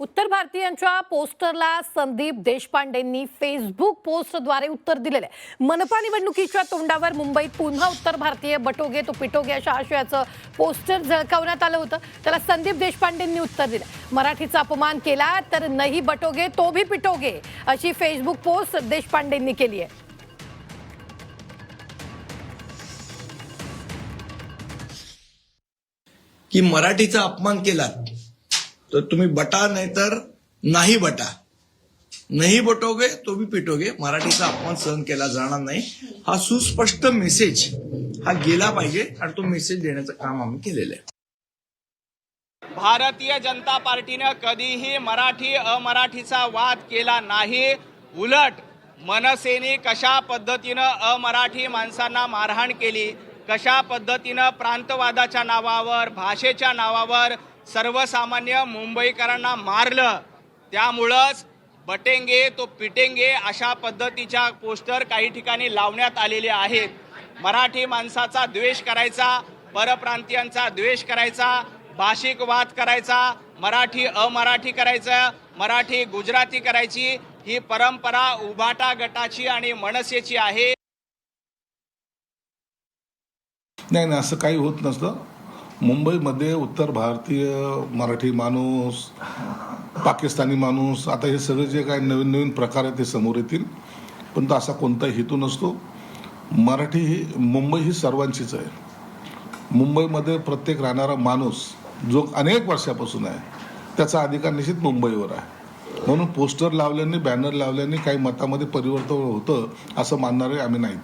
उत्तर भारतीयांच्या पोस्टरला संदीप देशपांडेंनी फेसबुक पोस्टद्वारे उत्तर दिलेले आहे। मनपा निवडणुकीच्या तोंडावर मुंबईत पुन्हा उत्तर भारतीय बटोगे तो पिटोगे अशा आशयाचं पोस्टर झळकावण्यात आलं होतं। त्याला संदीप देशपांडेंनी उत्तर दिलं। मराठीचा अपमान केला तर नहीं बटोगे तो भी पिटोगे अशी फेसबुक पोस्ट देशपांडेंनी केली आहे। की मराठीचा अपमान केला तर तुम्ही बटा नाही तर नाही बटा, नहीं बटोगे तो भी पिटोगे, मराठीचा अपमान सहन केला जाणार नाही हा सुस्पष्ट मेसेज हा गेला पाहिजे आणि तो मेसेज देण्याचं काम आम्ही केलेलं आहे। भारतीय जनता पार्टीने कधीही मराठी अमराठीचा वाद केला नाही। उलट मनसेने कशा पद्धतीनं अमराठी माणसांना मारहाण केली, कशा पद्धतीनं प्रांतवादाच्या नावावर भाषेच्या नावावर सर्वसामान्य मुंबईकरांना मारलं, त्यामुळंच बटेंगे तो पिटेंगे अशा पद्धतीच्या पोस्टर काही ठिकाणी लावण्यात आलेले आहेत। मराठी माणसाचा द्वेष करायचा, परप्रांतीयांचा द्वेष करायचा, भाषिक वाद करायचा, मराठी अमराठी करायचं, मराठी गुजराती करायची ही परंपरा उभाटा गटाची आणि मनसेची आहे। नाही नाही, असं काही होत नसतं। मुंबईमध्ये उत्तर भारतीय मराठी माणूस, पाकिस्तानी माणूस, आता हे सगळे जे काही नवीन नवीन प्रकार आहेत ते समोर येतील, पण असा कोणताही हेतू नसतो। मराठी ही मुंबई ही सर्वांचीच आहे। मुंबईमध्ये प्रत्येक राहणारा माणूस जो अनेक वर्षापासून आहे त्याचा अधिकार निश्चित मुंबईवर आहे। म्हणून पोस्टर लावल्याने, बॅनर लावल्याने काही मतामध्ये परिवर्तन होतं असं मानणारे आम्ही नाही।